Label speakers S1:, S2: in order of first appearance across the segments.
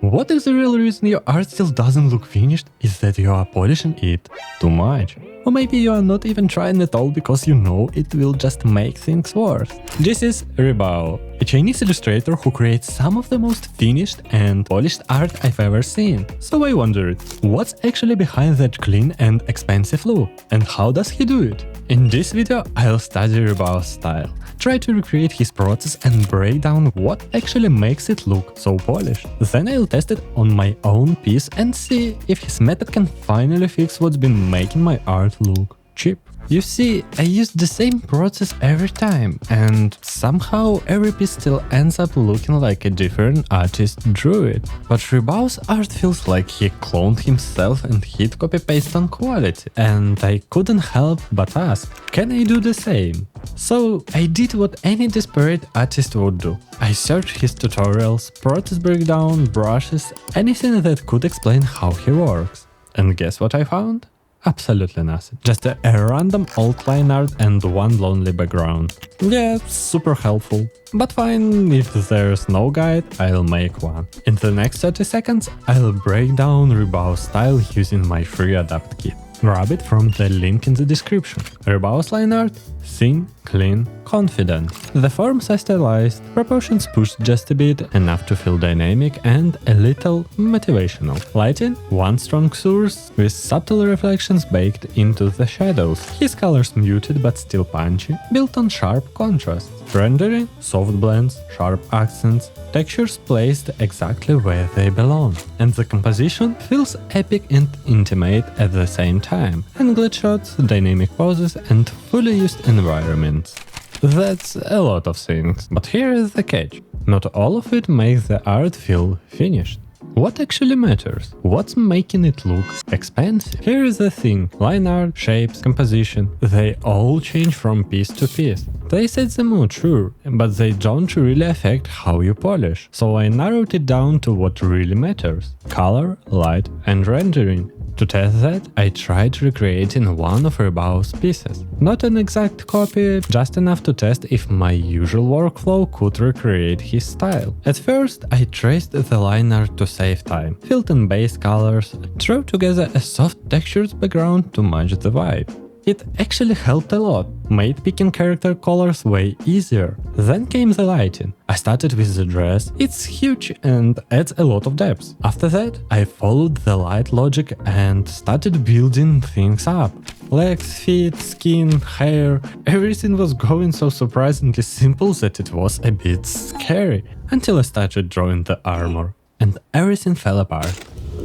S1: What if the real reason your art still doesn't look finished is that you are polishing it too much? Or maybe you are not even trying at all because you know it will just make things worse. This is Ribao, a Chinese illustrator who creates some of the most finished and polished art I've ever seen. So I wondered, what's actually behind that clean and expensive look? And how does he do it? In this video, I'll study Ribao's style, try to recreate his process and break down what actually makes it look so polished. Then I'll test it on my own piece and see if his method can finally fix what's been making my art look cheap. You see, I use the same process every time, and somehow every piece still ends up looking like a different artist drew it. But Ribao's art feels like he cloned himself and hit copy-paste on quality, and I couldn't help but ask, can I do the same? So I did what any desperate artist would do. I searched his tutorials, process breakdown, brushes, anything that could explain how he works. And guess what I found? Absolutely nothing. Just a random old line art and one lonely background. Yeah, super helpful. But fine, if there's no guide, I'll make one. In the next 30 seconds, I'll break down Ribao's style using my free adapt kit. Grab it from the link in the description. Ribao's line art: thin, clean, confident. The forms are stylized, proportions pushed just a bit, enough to feel dynamic and a little motivational. Lighting: one strong source with subtle reflections baked into the shadows. His colors muted but still punchy, built on sharp contrast. Rendering: soft blends, sharp accents, textures placed exactly where they belong. And the composition feels epic and intimate at the same time. Angled shots, dynamic poses and fully used environments. That's a lot of things, but here is the catch. Not all of it makes the art feel finished. What actually matters? What's making it look expensive? Here is the thing: line art, shapes, composition, they all change from piece to piece. They set the mood, sure, but they don't really affect how you polish. So I narrowed it down to what really matters: color, light and rendering. To test that, I tried recreating one of Ribao's pieces. Not an exact copy, just enough to test if my usual workflow could recreate his style. At first, I traced the line art to save time, filled in base colors, threw together a soft textured background to match the vibe. It actually helped a lot, made picking character colors way easier. Then came the lighting. I started with the dress, it's huge and adds a lot of depth. After that, I followed the light logic and started building things up. Legs, feet, skin, hair, everything was going so surprisingly simple that it was a bit scary. Until I started drawing the armor, and everything fell apart.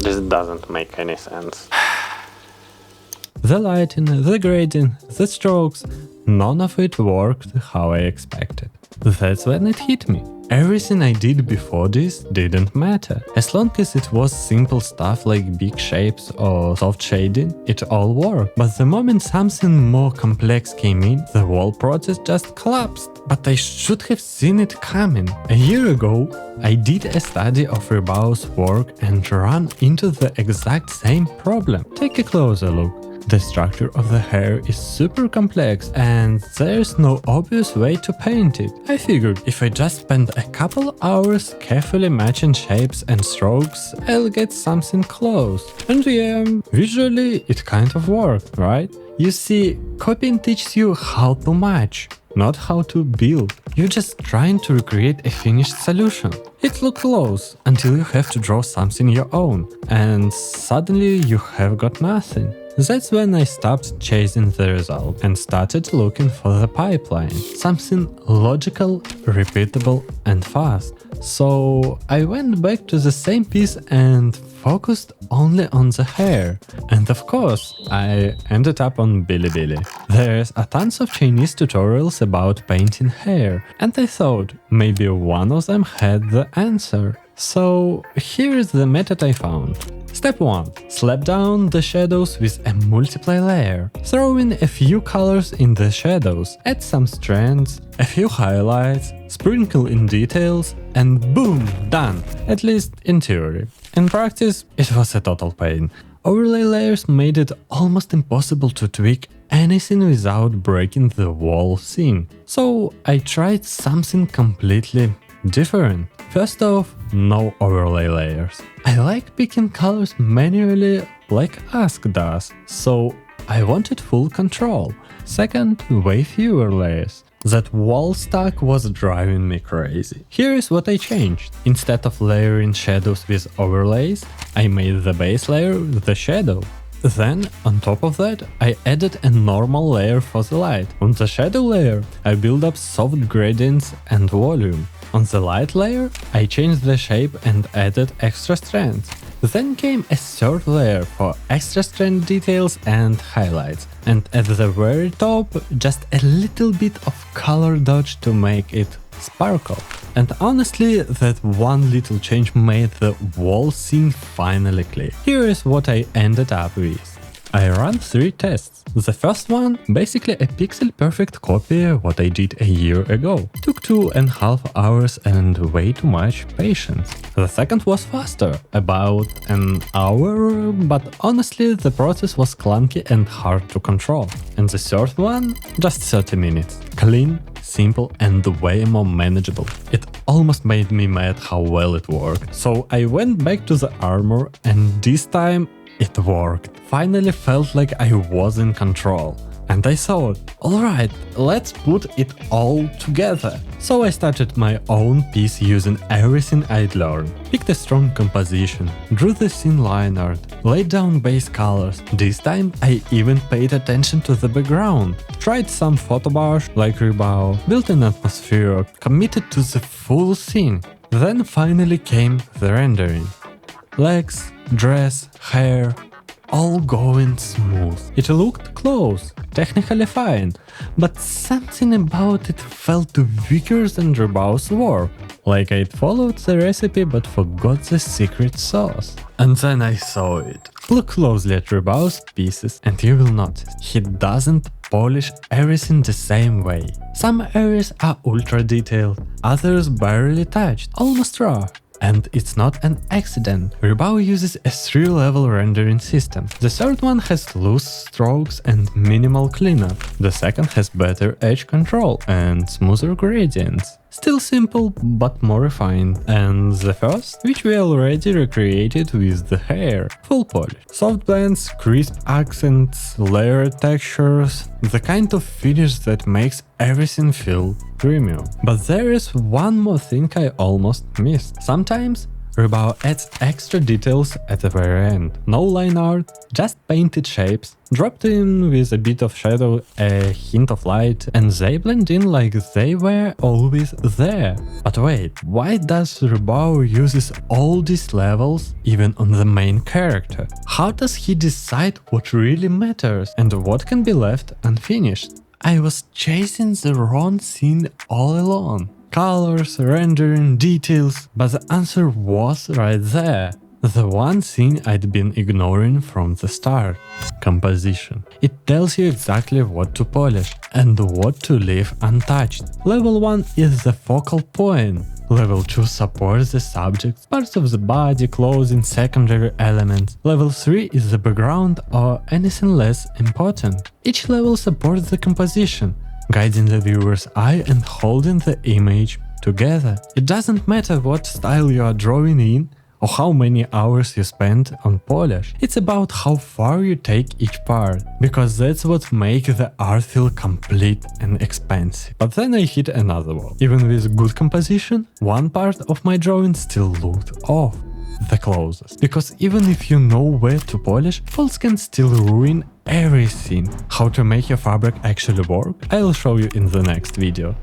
S2: This doesn't make any sense.
S1: The lighting, the grading, the strokes, none of it worked how I expected. That's when it hit me. Everything I did before this didn't matter. As long as it was simple stuff like big shapes or soft shading, it all worked. But the moment something more complex came in, the whole process just collapsed. But I should have seen it coming. A year ago, I did a study of Ribao's work and ran into the exact same problem. Take a closer look. The structure of the hair is super complex and there's no obvious way to paint it. I figured if I just spend a couple hours carefully matching shapes and strokes, I'll get something close. And yeah, visually it kind of worked, right? You see, copying teaches you how to match, not how to build. You're just trying to recreate a finished solution. It looks close until you have to draw something your own, and suddenly you have got nothing. That's when I stopped chasing the result and started looking for the pipeline. Something logical, repeatable and fast. So I went back to the same piece and focused only on the hair. And of course, I ended up on Bilibili. There's a tons of Chinese tutorials about painting hair, and I thought maybe one of them had the answer. So here is the method I found. Step 1. Slap down the shadows with a multiply layer. Throw in a few colors in the shadows, add some strands, a few highlights, sprinkle in details, and boom, done! At least in theory. In practice, it was a total pain. Overlay layers made it almost impossible to tweak anything without breaking the whole thing. So I tried something completely different. First off, no overlay layers. I like picking colors manually like Ask does, so I wanted full control. Second, way fewer layers. That wall stack was driving me crazy. Here is what I changed. Instead of layering shadows with overlays, I made the base layer the shadow. Then, on top of that, I added a normal layer for the light. On the shadow layer, I built up soft gradients and volume. On the light layer, I changed the shape and added extra strands. Then came a third layer for extra strand details and highlights. And at the very top, just a little bit of color dodge to make it sparkle. And honestly, that one little change made the whole scene finally click. Here is what I ended up with. I ran 3 tests. The first one, basically a pixel-perfect copy of what I did a year ago. Took 2.5 hours and way too much patience. The second was faster, about an hour, but honestly the process was clunky and hard to control. And the third one, just 30 minutes. Clean, simple and way more manageable. It almost made me mad how well it worked. So I went back to the armor and this time it worked. Finally felt like I was in control. And I thought, alright, let's put it all together. So I started my own piece using everything I'd learned. Picked a strong composition, drew the scene line art, laid down base colors. This time I even paid attention to the background. Tried some photo bars like Ribao, built an atmosphere, committed to the full scene. Then finally came the rendering. Legs, dress, hair, all going smooth. It looked close, technically fine, but something about it felt weaker than Ribao's work. Like I'd followed the recipe but forgot the secret sauce. And then I saw it. Look closely at Ribao's pieces and you will notice he doesn't polish everything the same way. Some areas are ultra detailed, others barely touched, almost raw. And it's not an accident. Ribao uses a 3-level rendering system. The third one has loose strokes and minimal cleanup. The second has better edge control and smoother gradients. Still simple, but more refined. And the first, which we already recreated with the hair. Full polish. Soft blends, crisp accents, layered textures. The kind of finish that makes everything feel premium. But there is one more thing I almost missed. Sometimes Ribao adds extra details at the very end. No line art, just painted shapes, dropped in with a bit of shadow, a hint of light, and they blend in like they were always there. But wait, why does Ribao uses all these levels even on the main character? How does he decide what really matters and what can be left unfinished? I was chasing the wrong scene all along. Colors, rendering, details, but the answer was right there. The one thing I'd been ignoring from the start. Composition. It tells you exactly what to polish and what to leave untouched. Level 1 is the focal point. Level 2 supports the subjects, parts of the body, clothing, secondary elements. Level 3 is the background or anything less important. Each level supports the composition, guiding the viewer's eye and holding the image together. It doesn't matter what style you are drawing in or how many hours you spend on polish. It's about how far you take each part, because that's what makes the art feel complete and expansive. But then I hit another wall. Even with good composition, one part of my drawing still looked off. The closest. Because even if you know where to polish, faults can still ruin everything. How to make your fabric actually work? I'll show you in the next video.